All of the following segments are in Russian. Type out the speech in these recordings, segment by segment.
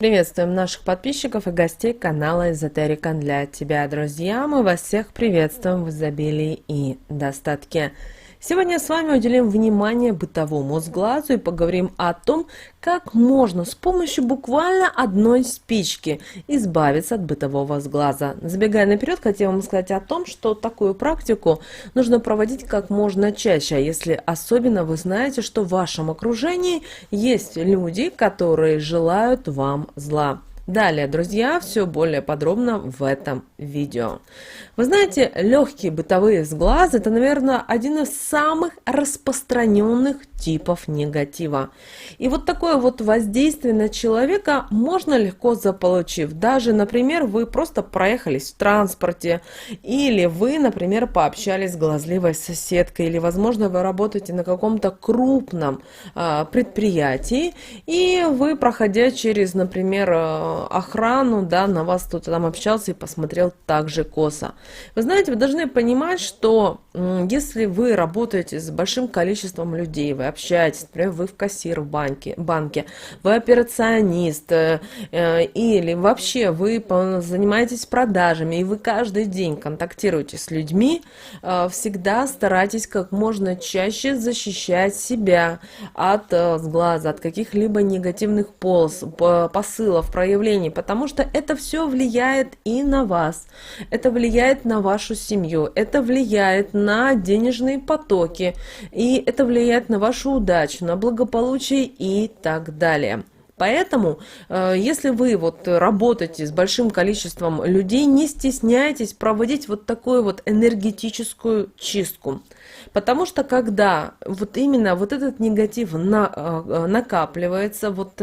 Приветствуем наших подписчиков и гостей канала Эзотерика для тебя, друзья. Мы вас всех приветствуем в изобилии и достатке. Сегодня с вами уделим внимание бытовому сглазу и поговорим о том, как можно с помощью буквально одной спички избавиться от бытового сглаза. Забегая наперед, хотела вам сказать о том, что такую практику нужно проводить как можно чаще, а если особенно вы знаете, что в вашем окружении есть люди, которые желают вам зла. Далее, друзья, все более подробно в этом видео. Вы знаете, легкие бытовые сглазы – это, наверное, один из самых распространенных типов негатива. И вот такое вот воздействие на человека можно легко заполучив. Даже, например, вы просто проехались в транспорте, или вы, например, пообщались с глазливой соседкой, или, возможно, вы работаете на каком-то крупном предприятии, и вы, проходя через, например, охрану, да, на вас кто-то там общался и посмотрел также косо. Вы знаете, вы должны понимать, что если вы работаете с большим количеством людей, вы общаетесь, например, вы в кассир в банке, вы операционист, или вообще вы занимаетесь продажами, и вы каждый день контактируете с людьми, всегда старайтесь как можно чаще защищать себя от сглаза, от каких-либо негативных посылов, проявлений, потому что это все влияет и на вас, это влияет на вашу семью, это влияет на денежные потоки, и это влияет на вашу удачу, на благополучие и так далее. Поэтому, если вы вот работаете с большим количеством людей, не стесняйтесь проводить вот такую вот энергетическую чистку. Потому что когда вот именно вот этот негатив накапливается, вот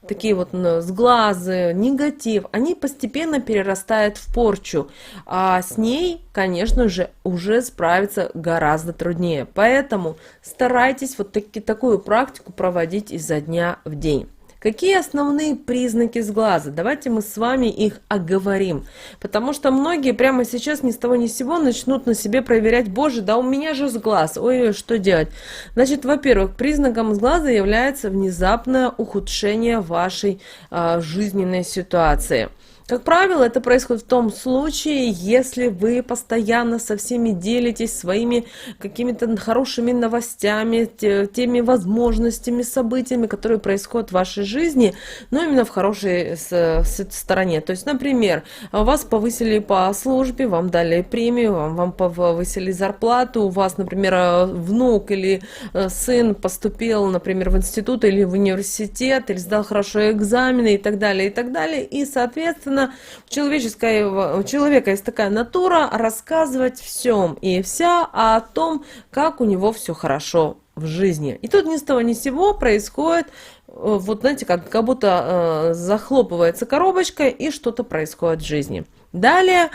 такие вот сглазы, негатив, они постепенно перерастают в порчу, а с ней, конечно же, уже справиться гораздо труднее. Поэтому старайтесь вот такую практику проводить изо дня в день. Какие основные признаки сглаза? Давайте мы с вами их оговорим. Потому что многие прямо сейчас ни с того ни с сего начнут на себе проверять: боже, да у меня же сглаз, ой, что делать? Значит, во-первых, признаком сглаза является внезапное ухудшение вашей жизненной ситуации. Как правило, это происходит в том случае, если вы постоянно со всеми делитесь своими какими-то хорошими новостями, теми возможностями, событиями, которые происходят в вашей жизни, но именно в хорошей стороне. То есть, например, вас повысили по службе, вам дали премию, вам повысили зарплату, у вас, например, внук или сын поступил, например, в институт или в университет, или сдал хорошо экзамены и так далее, и так далее. И, соответственно, у человека есть такая натура рассказывать всем и вся о том, как у него все хорошо в жизни. И тут ни с того ни с сего происходит, вот знаете, как будто захлопывается коробочка и что-то происходит в жизни. Далее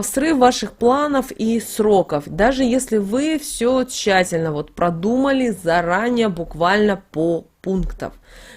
срыв ваших планов и сроков, даже если вы все тщательно вот продумали заранее, буквально по пунктам.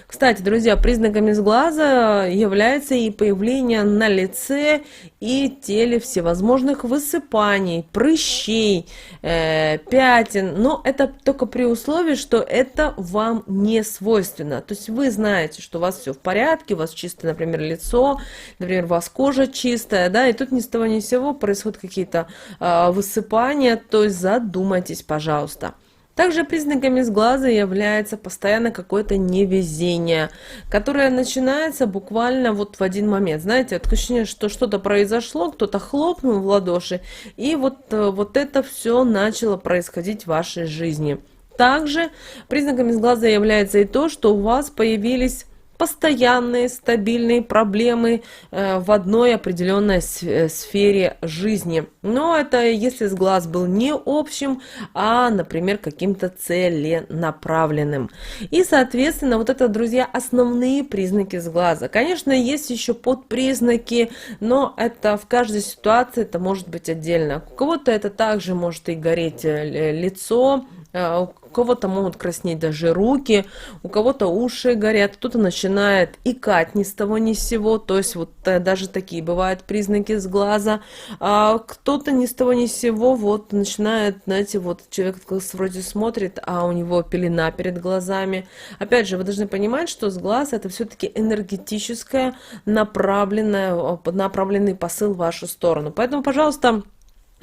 Кстати, друзья, признаками сглаза является и появление на лице и теле всевозможных высыпаний, прыщей, пятен. Но это только при условии, что это вам не свойственно. То есть вы знаете, что у вас все в порядке, у вас чистое, например, лицо, например, у вас кожа чистая, да, и тут ни с того ни с сего происходят какие-то высыпания, то есть задумайтесь, пожалуйста. Также признаками сглаза является постоянно какое-то невезение, которое начинается буквально вот в один момент. Знаете, такое ощущение, что что-то произошло, кто-то хлопнул в ладоши, и вот это все начало происходить в вашей жизни. Также признаками сглаза является и то, что у вас появились постоянные, стабильные проблемы в одной определенной сфере жизни. Но это если сглаз был не общим, а, например, каким-то целенаправленным. И, соответственно, вот это, друзья, основные признаки сглаза. Конечно, есть еще подпризнаки, но это в каждой ситуации это может быть отдельно. У кого-то это также может и гореть лицо, У кого-то могут краснеть даже руки, у кого-то уши горят, кто-то начинает икать ни с того ни с сего, то есть вот даже такие бывают признаки с глаза, а кто-то ни с того ни с сего вот начинает, знаете, вот человек вроде смотрит, а у него пелена перед глазами. Опять же, вы должны понимать, что с глаз это все-таки энергетическое направленный посыл в вашу сторону. Поэтому, пожалуйста,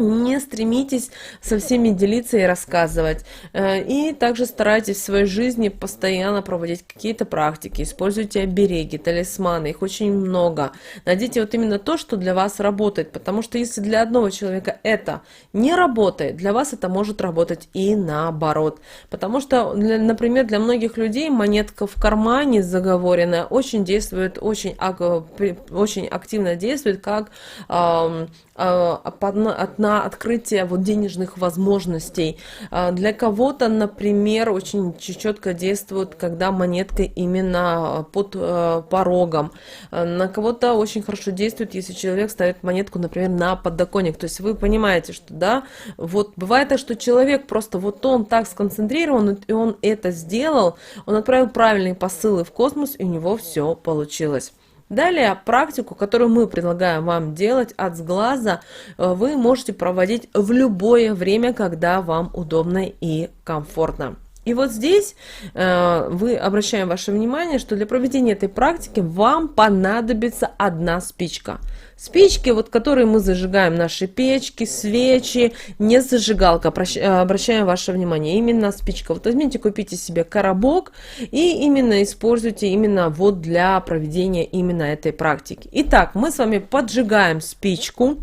не стремитесь со всеми делиться и рассказывать. И также старайтесь в своей жизни постоянно проводить какие-то практики. Используйте обереги, талисманы, их очень много. Найдите вот именно то, что для вас работает. Потому что если для одного человека это не работает, для вас это может работать и наоборот. Потому что, например, для многих людей монетка в кармане заговоренная очень действует, очень активно действует, как на открытие вот денежных возможностей. Для кого-то, например, очень четко действует, когда монетка именно под порогом. На кого-то очень хорошо действует, если человек ставит монетку, например, на подоконник. То есть вы понимаете, что да, вот бывает так, что человек просто вот он так сконцентрирован, и он это сделал, он отправил правильные посылы в космос, и у него все получилось. Далее, практику, которую мы предлагаем вам делать от сглаза, вы можете проводить в любое время, когда вам удобно и комфортно. И вот здесь мы обращаем ваше внимание, что для проведения этой практики вам понадобится одна спичка. Спички, вот которые мы зажигаем, наши печки, свечи, не зажигалка, обращаем ваше внимание, именно спичка. Вот возьмите, купите себе коробок и именно используйте именно вот для проведения именно этой практики. Итак, мы с вами поджигаем спичку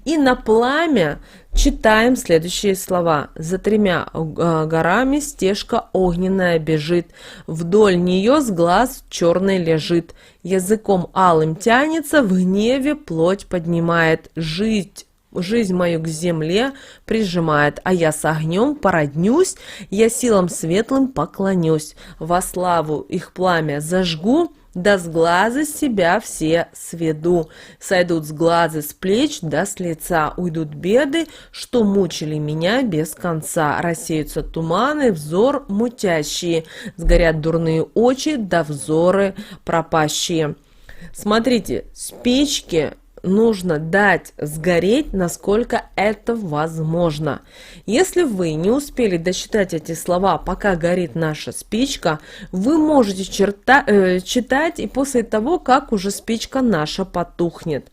и на пламя читаем следующие слова. За 3 горами стежка огненная бежит, вдоль нее с глаз черный лежит, языком алым тянется, в гневе плоть поднимает, жизнь мою к земле прижимает, а я с огнем породнюсь, я силам светлым поклонюсь, во славу их пламя зажгу, да с глаза себя все сведу, сойдут с глаза с плеч, да с лица уйдут беды, что мучили меня без конца, рассеются туманы, взор мутящие, сгорят дурные очи, да взоры пропащие. Смотрите, спички нужно дать сгореть, насколько это возможно. Если вы не успели дочитать эти слова, пока горит наша спичка, вы можете читать и после того, как уже спичка наша потухнет.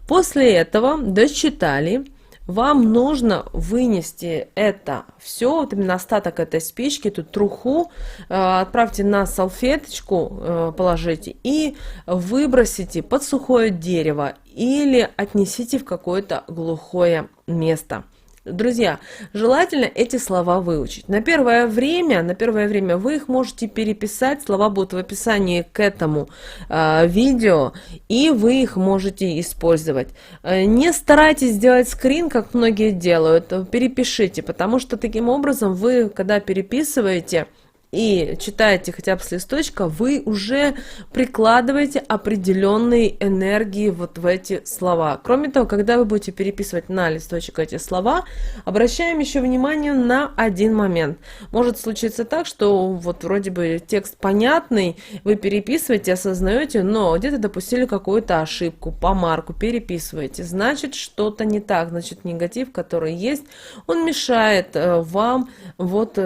После этого дочитали. Вам нужно вынести это все, вот именно остаток этой спички, эту труху, отправьте на салфеточку, положите и выбросите под сухое дерево или отнесите в какое-то глухое место. Друзья, желательно эти слова выучить. На первое время вы их можете переписать, слова будут в описании к этому видео, и вы их можете использовать. Не старайтесь сделать скрин, как многие делают, перепишите, потому что таким образом вы, когда переписываете и читаете хотя бы с листочка, вы уже прикладываете определенные энергии вот в эти слова. Кроме того, когда вы будете переписывать на листочек эти слова, обращаем еще внимание на один момент. Может случиться так, что вот вроде бы текст понятный, вы переписываете, осознаете, но где-то допустили какую-то ошибку, помарку, переписываете. Значит, что-то не так, значит, негатив, который есть, он мешает вам вот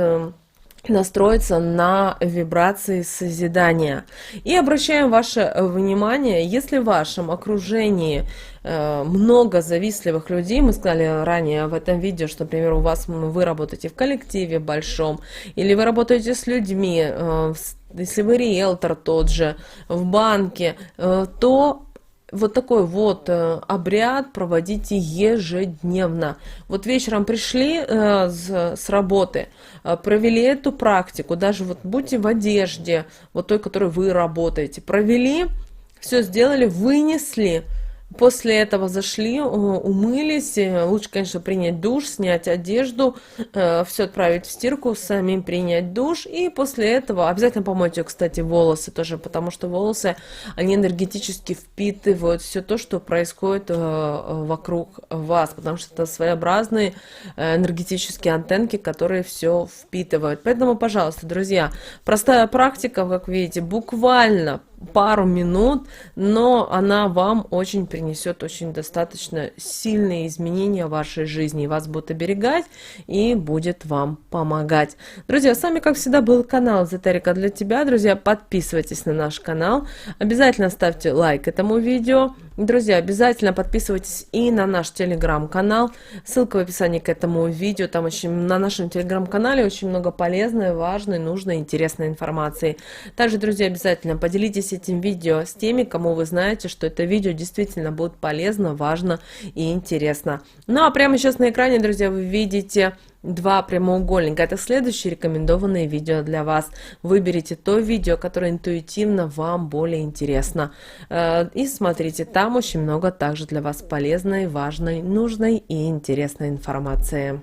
настроиться на вибрации созидания. И обращаем ваше внимание, если в вашем окружении много завистливых людей, мы сказали ранее в этом видео, что, например, вы работаете в коллективе большом, или вы работаете с людьми, если вы риэлтор тот же, в банке, то вот такой вот обряд проводите ежедневно. Вот вечером пришли с работы, провели эту практику, даже вот будьте в одежде, вот той, которой вы работаете, провели, все сделали, вынесли, После этого зашли, умылись. Лучше, конечно, принять душ, снять одежду, все отправить в стирку, самим принять душ. И после этого обязательно помойте, кстати, волосы тоже, потому что волосы, они энергетически впитывают все то, что происходит вокруг вас, потому что это своеобразные энергетические антенки, которые все впитывают. Поэтому, пожалуйста, друзья, простая практика, как видите, буквально пару минут, но она вам очень принесет очень достаточно сильные изменения в вашей жизни, и вас будет оберегать и будет вам помогать. Друзья, с вами, как всегда, был канал Эзотерика для тебя. Друзья, подписывайтесь на наш канал, обязательно ставьте лайк этому видео. Друзья, обязательно подписывайтесь и на наш телеграм-канал, ссылка в описании к этому видео, там на нашем телеграм-канале очень много полезной, важной, нужной, интересной информации. Также, друзья, обязательно поделитесь этим видео с теми, кому вы знаете, что это видео действительно будет полезно, важно и интересно. Ну а прямо сейчас на экране, друзья, вы видите два прямоугольника. Это следующие рекомендованные видео для вас. Выберите то видео, которое интуитивно вам более интересно. И смотрите, там очень много также для вас полезной, важной, нужной и интересной информации.